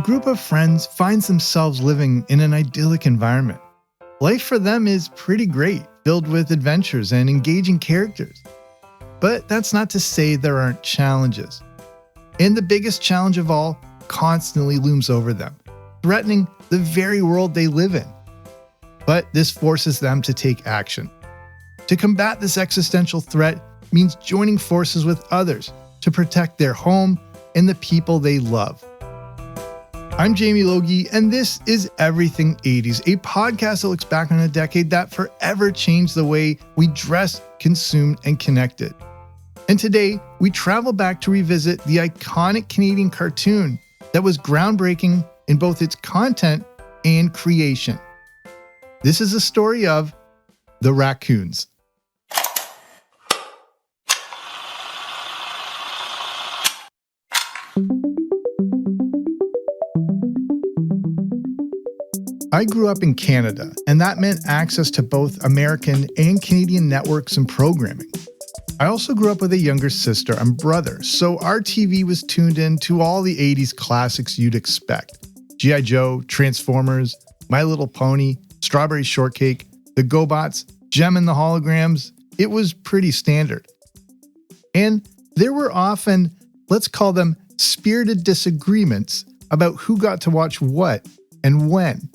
group of friends finds themselves living in an idyllic environment. Life for them is pretty great, filled with adventures and engaging characters. But that's not to say there aren't challenges. And the biggest challenge of all constantly looms over them, threatening the very world they live in. But this forces them to take action. To combat this existential threat means joining forces with others to protect their home and the people they love. I'm Jamie Logie, and this is Everything 80s, a podcast that looks back on a decade that forever changed the way we dressed, consumed, and connected. And today, we travel back to revisit the iconic Canadian cartoon that was groundbreaking in both its content and creation. This is a story of the Raccoons. I grew up in Canada, and that meant access to both American and Canadian networks and programming. I also grew up with a younger sister and brother, so our TV was tuned in to all the 80s classics you'd expect. G.I. Joe, Transformers, My Little Pony, Strawberry Shortcake, The GoBots, Jem and the Holograms. It was pretty standard. And there were often, let's call them spirited disagreements about who got to watch what and when.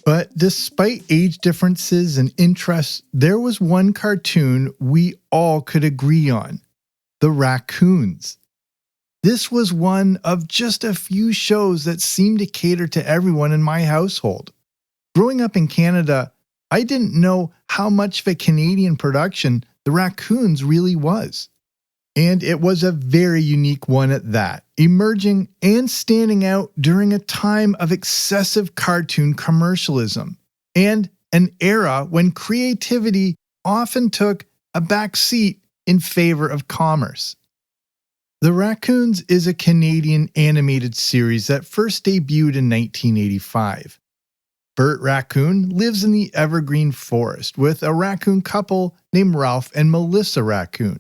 But despite age differences and interests, there was one cartoon we all could agree on: the Raccoons. This was one of just a few shows that seemed to cater to everyone in my household. Growing up in Canada, I didn't know how much of a Canadian production the Raccoons really was. And it was a very unique one at that, emerging and standing out during a time of excessive cartoon commercialism, and an era when creativity often took a back seat in favor of commerce. The Raccoons is a Canadian animated series that first debuted in 1985. Bert Raccoon lives in the evergreen forest with a raccoon couple named Ralph and Melissa Raccoon.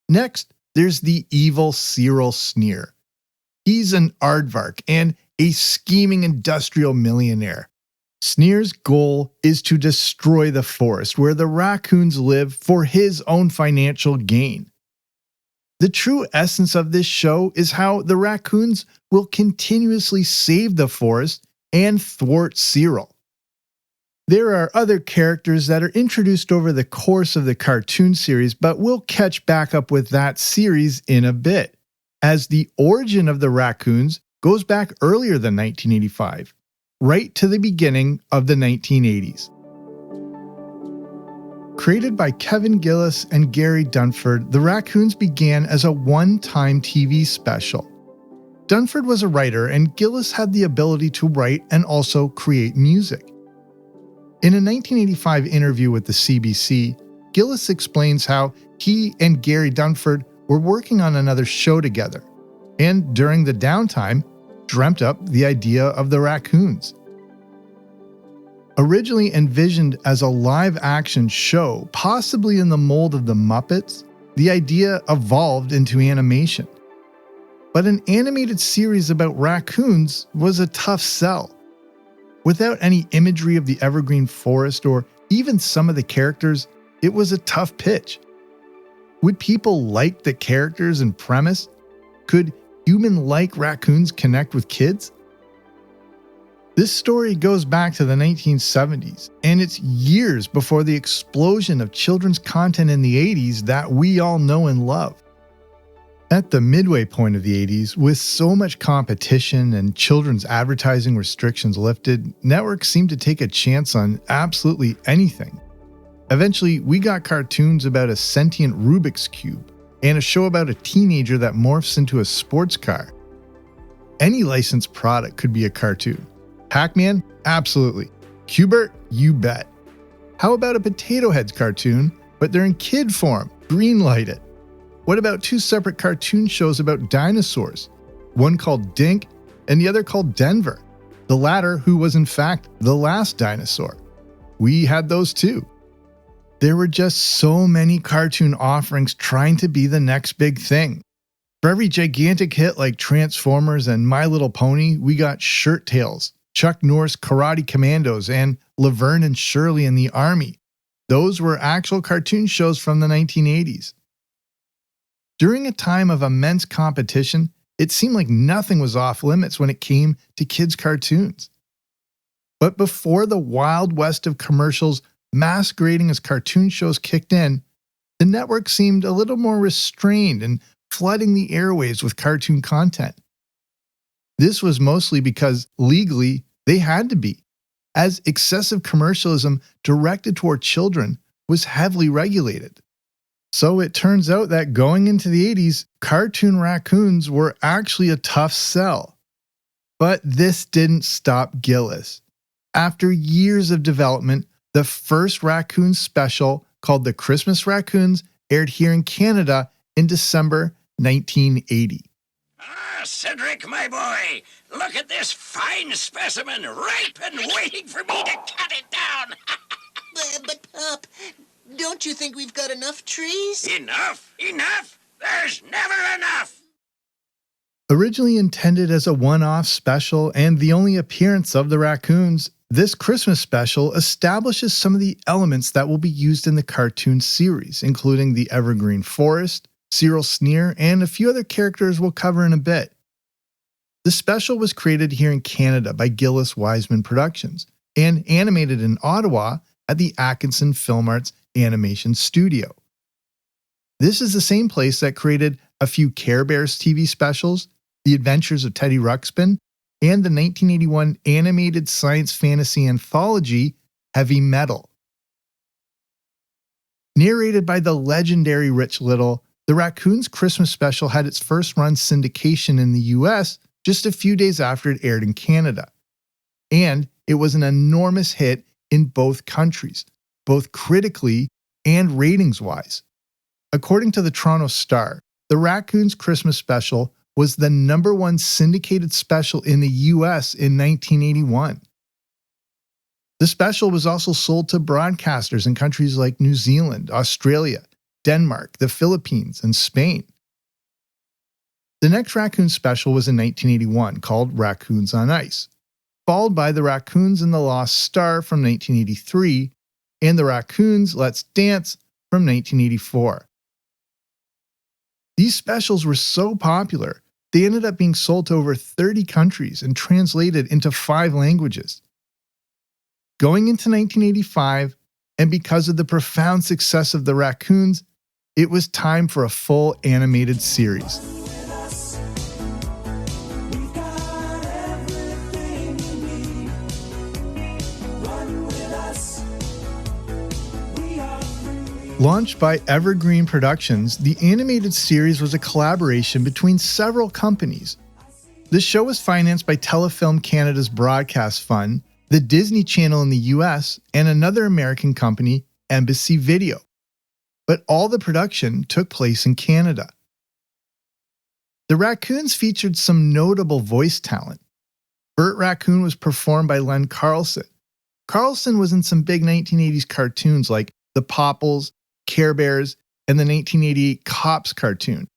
Next, there's the evil Cyril Sneer. He's an aardvark and a scheming industrial millionaire. Sneer's goal is to destroy the forest where the raccoons live for his own financial gain. The true essence of this show is how the raccoons will continuously save the forest and thwart Cyril. There are other characters that are introduced over the course of the cartoon series, but we'll catch back up with that series in a bit, as the origin of the Raccoons goes back earlier than 1985, right to the beginning of the 1980s. Created by Kevin Gillis and Gary Dunford, the Raccoons began as a one-time TV special. Dunford was a writer, and Gillis had the ability to write and also create music. In a 1985 interview with the CBC, Gillis explains how he and Gary Dunford were working on another show together, and during the downtime, dreamt up the idea of the Raccoons. Originally envisioned as a live-action show, possibly in the mold of the Muppets, the idea evolved into animation. But an animated series about raccoons was a tough sell. Without any imagery of the evergreen forest or even some of the characters, it was a tough pitch. Would people like the characters and premise? Could human-like raccoons connect with kids? This story goes back to the 1970s, and it's years before the explosion of children's content in the 80s that we all know and love. At the midway point of the 80s, with so much competition and children's advertising restrictions lifted, networks seemed to take a chance on absolutely anything. Eventually, we got cartoons about a sentient Rubik's Cube, and a show about a teenager that morphs into a sports car. Any licensed product could be a cartoon. Pac-Man? Absolutely. Q*bert? You bet. How about a Potato Heads cartoon, but they're in kid form? Greenlight it. What about two separate cartoon shows about dinosaurs? One called Dink and the other called Denver. The latter who was in fact the last dinosaur. We had those too. There were just so many cartoon offerings trying to be the next big thing. For every gigantic hit like Transformers and My Little Pony, we got Shirt Tales, Chuck Norris Karate Commandos, and Laverne and Shirley in the Army. Those were actual cartoon shows from the 1980s. During a time of immense competition, it seemed like nothing was off limits when it came to kids' cartoons. But before the Wild West of commercials masquerading as cartoon shows kicked in, the network seemed a little more restrained and flooding the airwaves with cartoon content. This was mostly because legally they had to be, as excessive commercialism directed toward children was heavily regulated. So it turns out that going into the 80s, cartoon raccoons were actually a tough sell. But this didn't stop Gillis. After years of development, the first raccoon special, called The Christmas Raccoons, aired here in Canada in December 1980. Ah, Cedric, my boy, look at this fine specimen, ripe and waiting for me to cut it down. But, Pop, don't you think we've got enough trees? Enough? There's never enough. Originally intended as a one-off special and the only appearance of the raccoons, this Christmas special establishes some of the elements that will be used in the cartoon series, including the Evergreen Forest, Cyril Sneer, and a few other characters we'll cover in a bit. The special was created here in Canada by Gillis Wiseman Productions and animated in Ottawa at the Atkinson Film Arts Animation Studio. This is the same place that created a few Care Bears TV specials, The Adventures of Teddy Ruxpin, and the 1981 animated science fantasy anthology Heavy Metal. Narrated by the legendary Rich Little, the Raccoons Christmas special had its first run syndication in the US just a few days after it aired in Canada. And it was an enormous hit in both countries, both critically and ratings-wise. According to the Toronto Star, the Raccoons Christmas special was the #1 syndicated special in the US in 1981. The special was also sold to broadcasters in countries like New Zealand, Australia, Denmark, the Philippines, and Spain. The next Raccoon special was in 1981, called Raccoons on Ice, followed by the Raccoons and the Lost Star from 1983, and the Raccoons Let's Dance from 1984. These specials were so popular, they ended up being sold to over 30 countries and translated into 5 languages. Going into 1985, and because of the profound success of the Raccoons, it was time for a full animated series. Launched by Evergreen Productions, the animated series was a collaboration between several companies. The show was financed by Telefilm Canada's Broadcast Fund, the Disney Channel in the US, and another American company, Embassy Video. But all the production took place in Canada. The Raccoons featured some notable voice talent. Bert Raccoon was performed by Len Carlson. Carlson was in some big 1980s cartoons like The Popples, Care Bears, and the 1988 Cops cartoon.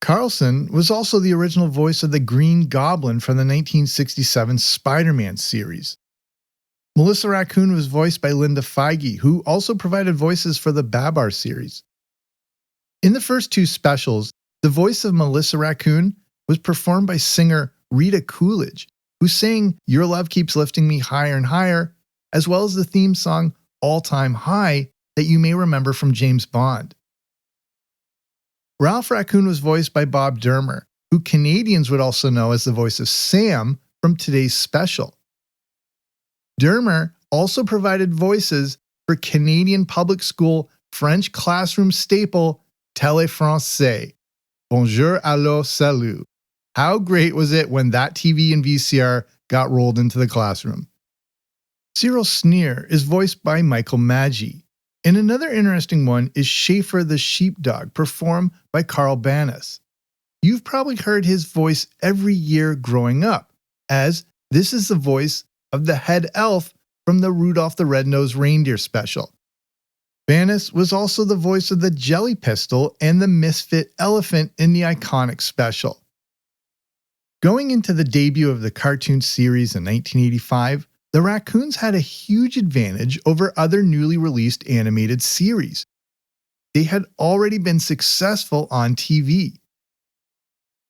Carlson was also the original voice of the Green Goblin from the 1967 Spider-Man series. Melissa Raccoon was voiced by Linda Feige, who also provided voices for the Babar series. In the first 2 specials, the voice of Melissa Raccoon was performed by singer Rita Coolidge, who sang Your Love Keeps Lifting Me Higher and Higher, as well as the theme song All Time High that you may remember from James Bond. Ralph Raccoon was voiced by Bob Dermer, who Canadians would also know as the voice of Sam from today's special. Dermer also provided voices for Canadian public school French classroom staple Télé Français, Bonjour, Allô, Salut. How great was it when that TV and VCR got rolled into the classroom? Cyril Sneer is voiced by Michael Maggi. And another interesting one is Schaefer the Sheepdog, performed by Carl Banas. You've probably heard his voice every year growing up, as this is the voice of the head elf from the Rudolph the Red-Nosed Reindeer special. Vanis was also the voice of the Jelly Pistol and the Misfit Elephant in the iconic special. Going into the debut of the cartoon series in 1985, the Raccoons had a huge advantage over other newly released animated series. They had already been successful on TV.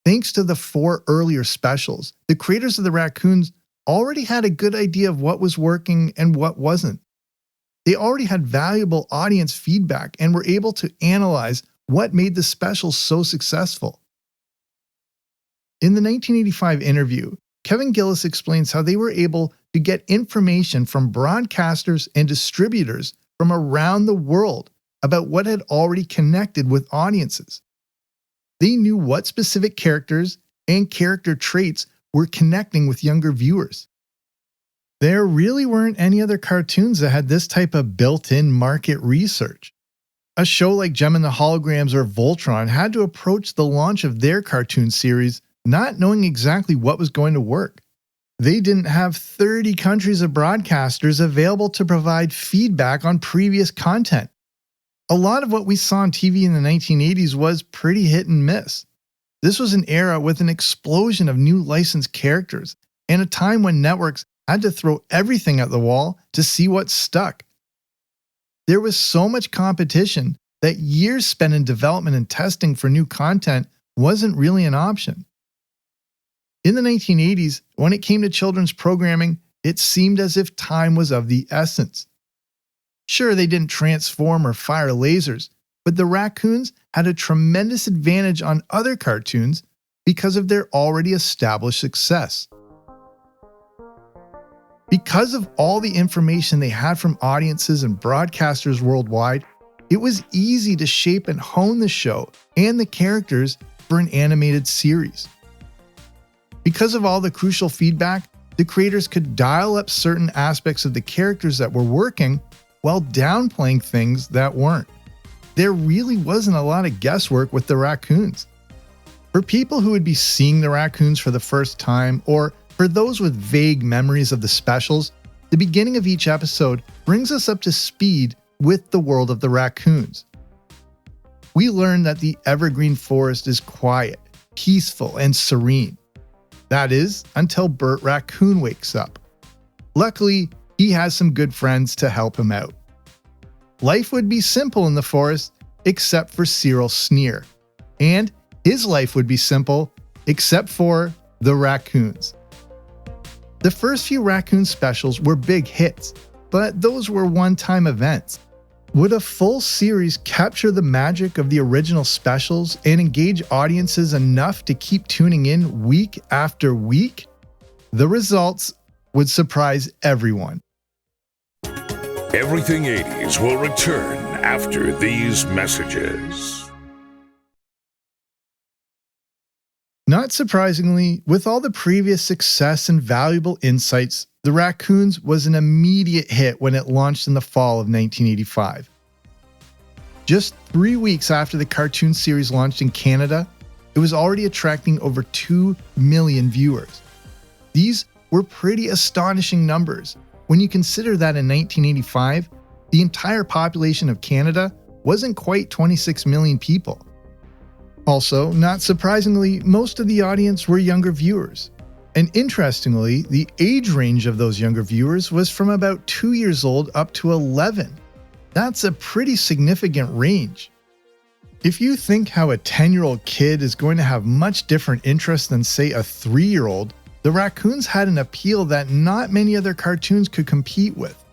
Thanks to the 4 earlier specials, the creators of the Raccoons already had a good idea of what was working and what wasn't. They already had valuable audience feedback and were able to analyze what made the specials so successful. In the 1985 interview, Kevin Gillis explains how they were able to get information from broadcasters and distributors from around the world about what had already connected with audiences. They knew what specific characters and character traits were connecting with younger viewers. There really weren't any other cartoons that had this type of built-in market research. A show like Gem and the Holograms or Voltron had to approach the launch of their cartoon series not knowing exactly what was going to work. They didn't have 30 countries of broadcasters available to provide feedback on previous content. A lot of what we saw on TV in the 1980s was pretty hit and miss. This was an era with an explosion of new licensed characters and a time when networks had to throw everything at the wall to see what stuck. There was so much competition that years spent in development and testing for new content wasn't really an option. In the 1980s, when it came to children's programming, it seemed as if time was of the essence. Sure, they didn't transform or fire lasers, but the Raccoons had a tremendous advantage on other cartoons because of their already established success. Because of all the information they had from audiences and broadcasters worldwide, it was easy to shape and hone the show and the characters for an animated series. Because of all the crucial feedback, the creators could dial up certain aspects of the characters that were working while downplaying things that weren't. There really wasn't a lot of guesswork with the Raccoons. For people who would be seeing the Raccoons for the first time, or for those with vague memories of the specials, the beginning of each episode brings us up to speed with the world of the Raccoons. We learn that the evergreen forest is quiet, peaceful, and serene. That is, until Bert Raccoon wakes up. Luckily, he has some good friends to help him out. Life would be simple in the forest, except for Cyril Sneer. And his life would be simple, except for the Raccoons. The first few Raccoon specials were big hits, but those were one-time events. Would a full series capture the magic of the original specials and engage audiences enough to keep tuning in week after week? The results would surprise everyone. Everything 80s will return after these messages. Not surprisingly, with all the previous success and valuable insights, The Raccoons was an immediate hit when it launched in the fall of 1985. Just 3 weeks after the cartoon series launched in Canada, it was already attracting over 2 million viewers. These were pretty astonishing numbers when you consider that in 1985, the entire population of Canada wasn't quite 26 million people. Also, not surprisingly, most of the audience were younger viewers. And interestingly, the age range of those younger viewers was from about 2 years old up to 11. That's a pretty significant range. If you think how a 10-year-old kid is going to have much different interests than, say, a 3-year-old, the Raccoons had an appeal that not many other cartoons could compete with.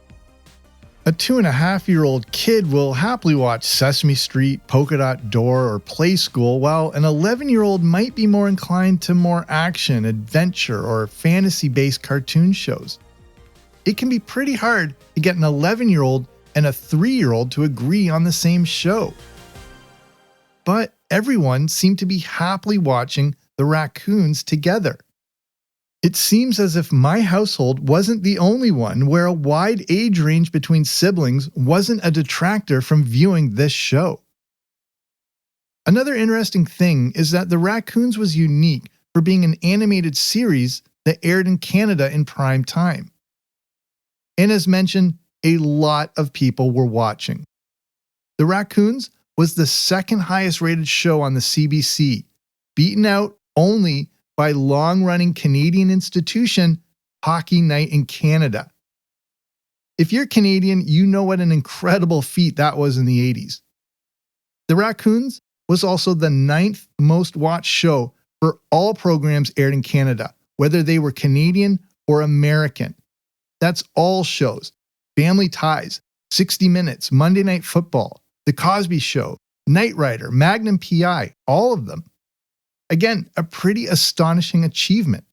A 2.5-year-old kid will happily watch Sesame Street, Polka Dot Door, or Play School, while an 11-year-old might be more inclined to more action, adventure, or fantasy-based cartoon shows. It can be pretty hard to get an 11-year-old and a 3-year-old to agree on the same show. But everyone seemed to be happily watching the Raccoons together. It seems as if my household wasn't the only one where a wide age range between siblings wasn't a detractor from viewing this show. Another interesting thing is that The Raccoons was unique for being an animated series that aired in Canada in prime time. And as mentioned, a lot of people were watching. The Raccoons was the second highest rated show on the CBC, beaten out only by long-running Canadian institution Hockey Night in Canada. If you're Canadian, you know what an incredible feat that was in the 80s. The Raccoons was also the 9th most watched show for all programs aired in Canada, whether they were Canadian or American. That's all shows: Family Ties, 60 Minutes, Monday Night Football, The Cosby Show, Knight Rider, Magnum PI, all of them. Again, a pretty astonishing achievement.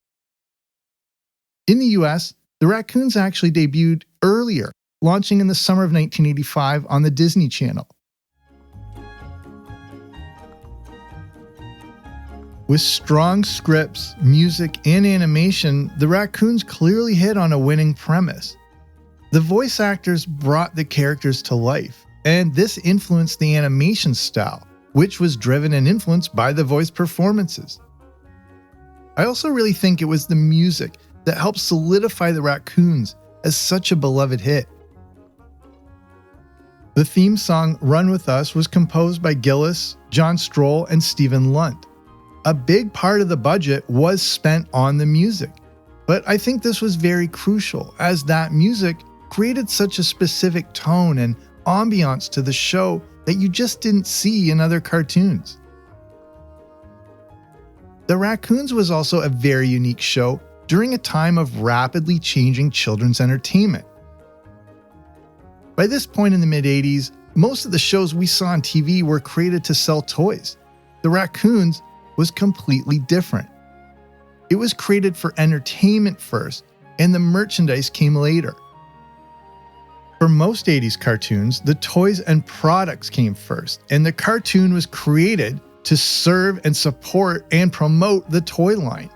In the US, the Raccoons actually debuted earlier, launching in the summer of 1985 on the Disney Channel. With strong scripts, music, and animation, the Raccoons clearly hit on a winning premise. The voice actors brought the characters to life, and this influenced the animation style, which was driven and influenced by the voice performances. I also really think it was the music that helped solidify the Raccoons as such a beloved hit. The theme song Run With Us was composed by Gillis, John Stroll, and Stephen Lunt. A big part of the budget was spent on the music, but I think this was very crucial as that music created such a specific tone and ambiance to the show that you just didn't see in other cartoons. The Raccoons was also a very unique show during a time of rapidly changing children's entertainment. By this point in the mid-80s, most of the shows we saw on TV were created to sell toys. The Raccoons was completely different. It was created for entertainment first, and the merchandise came later. For most 80s cartoons, the toys and products came first, and the cartoon was created to serve and support and promote the toy line.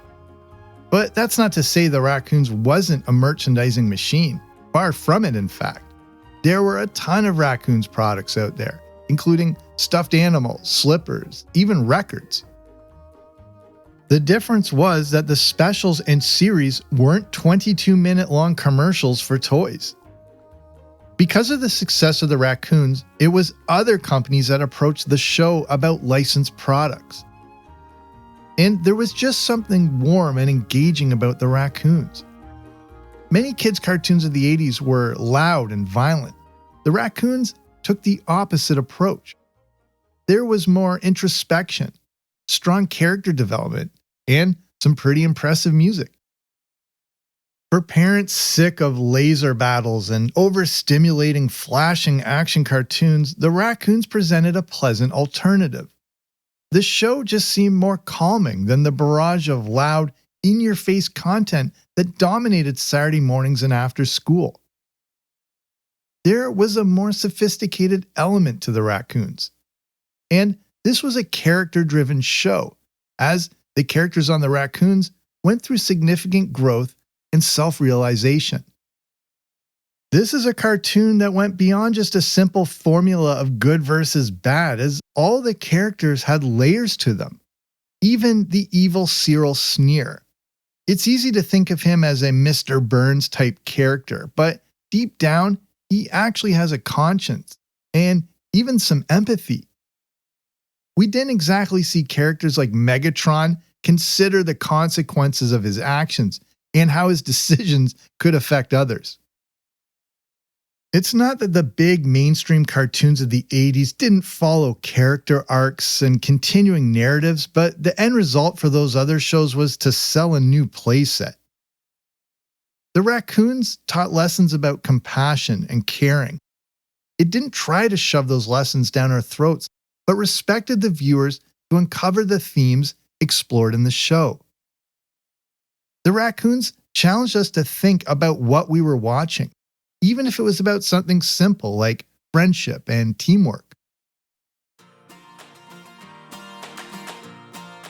But that's not to say the Raccoons wasn't a merchandising machine. Far from it, in fact. There were a ton of Raccoons products out there, including stuffed animals, slippers, even records. The difference was that the specials and series weren't 22-minute long commercials for toys. Because of the success of the Raccoons, it was other companies that approached the show about licensed products. And there was just something warm and engaging about the Raccoons. Many kids' cartoons of the 80s were loud and violent. The Raccoons took the opposite approach. There was more introspection, strong character development, and some pretty impressive music. For parents sick of laser battles and overstimulating, flashing action cartoons, the Raccoons presented a pleasant alternative. The show just seemed more calming than the barrage of loud, in-your-face content that dominated Saturday mornings and after school. There was a more sophisticated element to the Raccoons. And this was a character-driven show, as the characters on the Raccoons went through significant growth and self-realization. This is a cartoon that went beyond just a simple formula of good versus bad, as all the characters had layers to them. Even the evil Cyril Sneer. It's easy to think of him as a Mr. Burns type character, but deep down, he actually has a conscience and even some empathy. We didn't exactly see characters like Megatron consider the consequences of his actions and how his decisions could affect others. It's not that the big mainstream cartoons of the 80s didn't follow character arcs and continuing narratives, but the end result for those other shows was to sell a new playset. The Raccoons taught lessons about compassion and caring. It didn't try to shove those lessons down our throats, but respected the viewers to uncover the themes explored in the show. The Raccoons challenged us to think about what we were watching, even if it was about something simple like friendship and teamwork.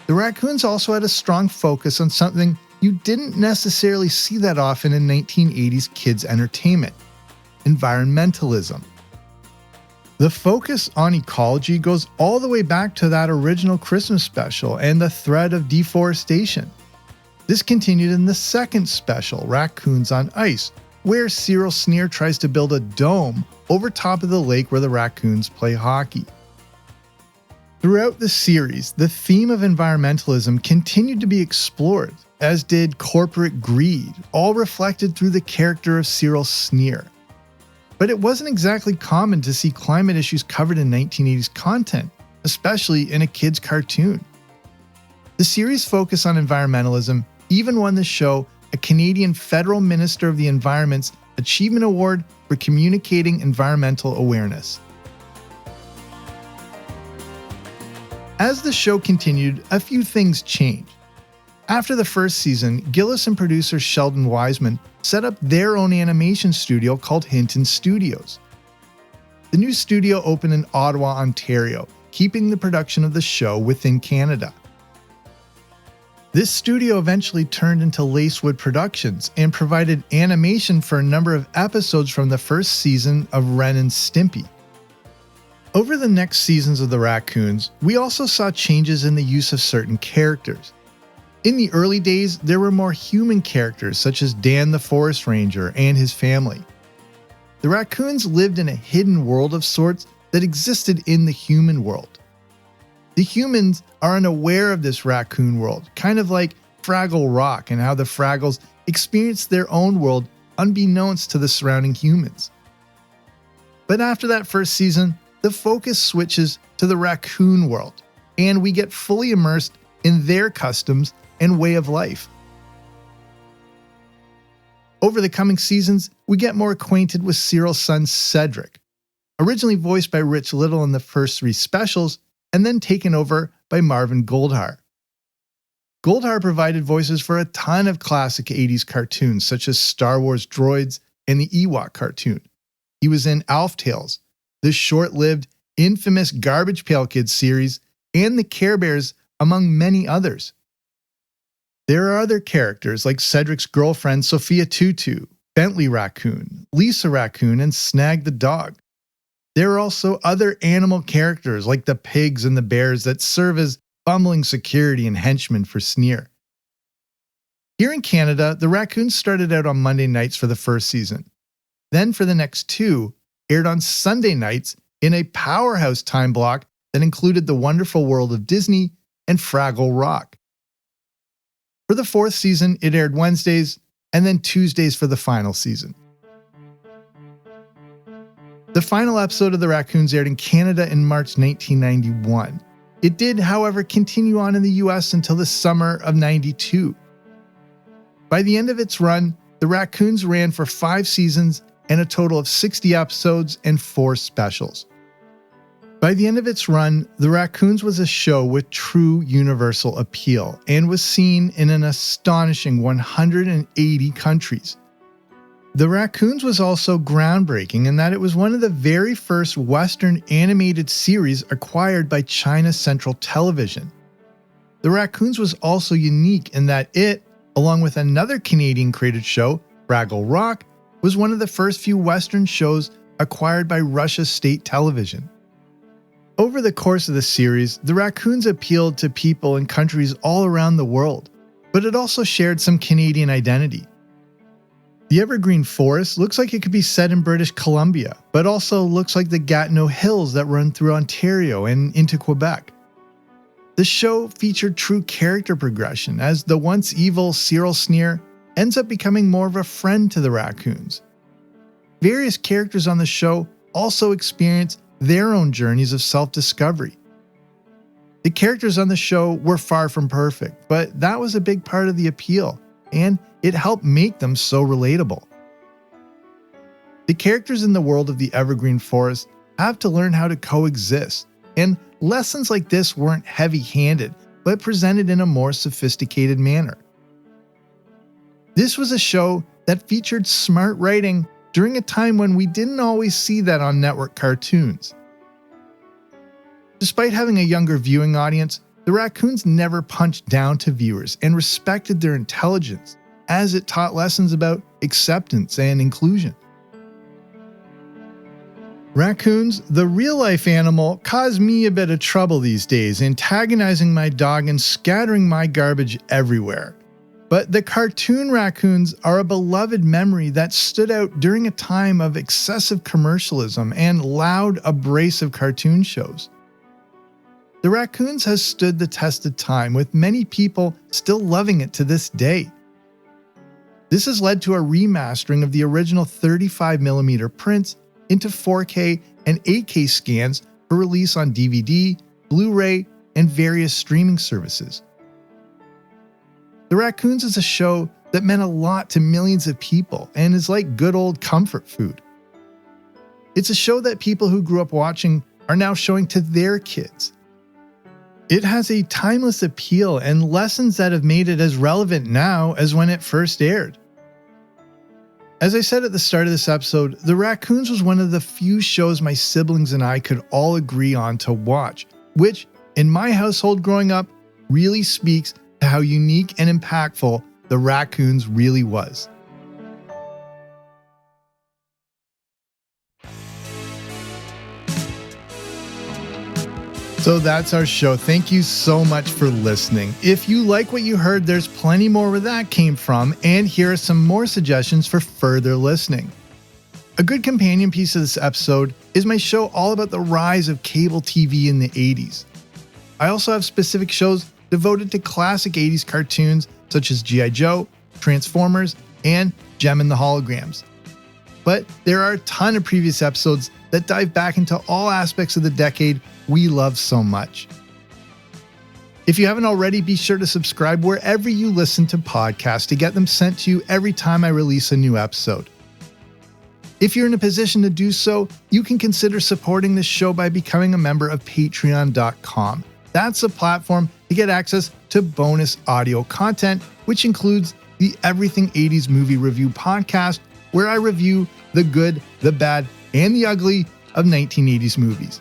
The Raccoons also had a strong focus on something you didn't necessarily see that often in 1980s kids' entertainment: environmentalism. The focus on ecology goes all the way back to that original Christmas special and the threat of deforestation. This continued in the second special, Raccoons on Ice, where Cyril Sneer tries to build a dome over top of the lake where the raccoons play hockey. Throughout the series, the theme of environmentalism continued to be explored, as did corporate greed, all reflected through the character of Cyril Sneer. But it wasn't exactly common to see climate issues covered in 1980s content, especially in a kid's cartoon. The series' focus on environmentalism even won the show a Canadian Federal Minister of the Environment's Achievement Award for communicating environmental awareness. As the show continued, a few things changed. After the first season, Gillis and producer Sheldon Wiseman set up their own animation studio called Hinton Studios. The new studio opened in Ottawa, Ontario, keeping the production of the show within Canada. This studio eventually turned into Lacewood Productions and provided animation for a number of episodes from the first season of Ren and Stimpy. Over the next seasons of the Raccoons, we also saw changes in the use of certain characters. In the early days, there were more human characters such as Dan the Forest Ranger and his family. The Raccoons lived in a hidden world of sorts that existed in the human world. The humans are unaware of this raccoon world, kind of like Fraggle Rock and how the Fraggles experience their own world unbeknownst to the surrounding humans. But after that first season, the focus switches to the raccoon world, and we get fully immersed in their customs and way of life. Over the coming seasons, we get more acquainted with Cyril's son Cedric, originally voiced by Rich Little in the first 3 specials, and then taken over by Marvin Goldhar. Goldhar provided voices for a ton of classic 80s cartoons such as Star Wars Droids and the Ewok cartoon. He was in Alf Tales, the short-lived, infamous Garbage Pail Kids series, and the Care Bears, among many others. There are other characters like Cedric's girlfriend Sophia Tutu, Bentley Raccoon, Lisa Raccoon, and Snag the dog. There are also other animal characters like the pigs and the bears that serve as bumbling security and henchmen for Sneer. Here in Canada, the Raccoons started out on Monday nights for the first season. Then for the next 2, aired on Sunday nights in a powerhouse time block that included The Wonderful World of Disney and Fraggle Rock. For the 4th season, it aired Wednesdays and then Tuesdays for the final season. The final episode of The Raccoons aired in Canada in March 1991. It did, however, continue on in the US until the summer of '92. By the end of its run, The Raccoons ran for 5 seasons and a total of 60 episodes and 4 specials. By the end of its run, The Raccoons was a show with true universal appeal and was seen in an astonishing 180 countries. The Raccoons was also groundbreaking in that it was one of the very first Western animated series acquired by China Central Television. The Raccoons was also unique in that it, along with another Canadian-created show, Fraggle Rock, was one of the first few Western shows acquired by Russia State Television. Over the course of the series, the Raccoons appealed to people in countries all around the world, but it also shared some Canadian identity. The Evergreen Forest looks like it could be set in British Columbia, but also looks like the Gatineau Hills that run through Ontario and into Quebec. The show featured true character progression as the once evil Cyril Sneer ends up becoming more of a friend to the Raccoons. Various characters on the show also experience their own journeys of self-discovery. The characters on the show were far from perfect, but that was a big part of the appeal, and it helped make them so relatable. The characters in the world of the Evergreen Forest have to learn how to coexist, and lessons like this weren't heavy-handed, but presented in a more sophisticated manner. This was a show that featured smart writing during a time when we didn't always see that on network cartoons. Despite having a younger viewing audience, the Raccoons never punched down to viewers and respected their intelligence, as it taught lessons about acceptance and inclusion. Raccoons, the real-life animal, cause me a bit of trouble these days, antagonizing my dog and scattering my garbage everywhere. But the cartoon raccoons are a beloved memory that stood out during a time of excessive commercialism and loud, abrasive cartoon shows. The Raccoons has stood the test of time, with many people still loving it to this day. This has led to a remastering of the original 35mm prints into 4K and 8K scans for release on DVD, Blu-ray, and various streaming services. The Raccoons is a show that meant a lot to millions of people and is like good old comfort food. It's a show that people who grew up watching are now showing to their kids. It has a timeless appeal and lessons that have made it as relevant now as when it first aired. As I said at the start of this episode, The Raccoons was one of the few shows my siblings and I could all agree on to watch, which, in my household growing up, really speaks to how unique and impactful The Raccoons really was. So that's our show. Thank you so much for listening. If you like what you heard, there's plenty more where that came from, and here are some more suggestions for further listening. A good companion piece of this episode is my show all about the rise of cable TV in the 80s. I also have specific shows devoted to classic 80s cartoons such as G.I. Joe, Transformers, and Jem and the Holograms. But there are a ton of previous episodes that dive back into all aspects of the decade we love so much. If you haven't already, be sure to subscribe wherever you listen to podcasts to get them sent to you every time I release a new episode. If you're in a position to do so, you can consider supporting this show by becoming a member of patreon.com. That's a platform to get access to bonus audio content, which includes the Everything 80s Movie Review podcast, where I review the good, the bad, and the ugly of 1980s movies.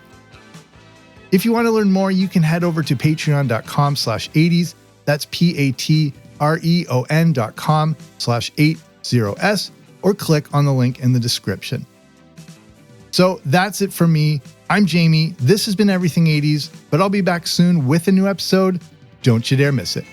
If you want to learn more, you can head over to patreon.com/80s. That's patreon.com/80s, or click on the link in the description. So that's it from me. I'm Jamie. This has been Everything 80s, but I'll be back soon with a new episode. Don't you dare miss it.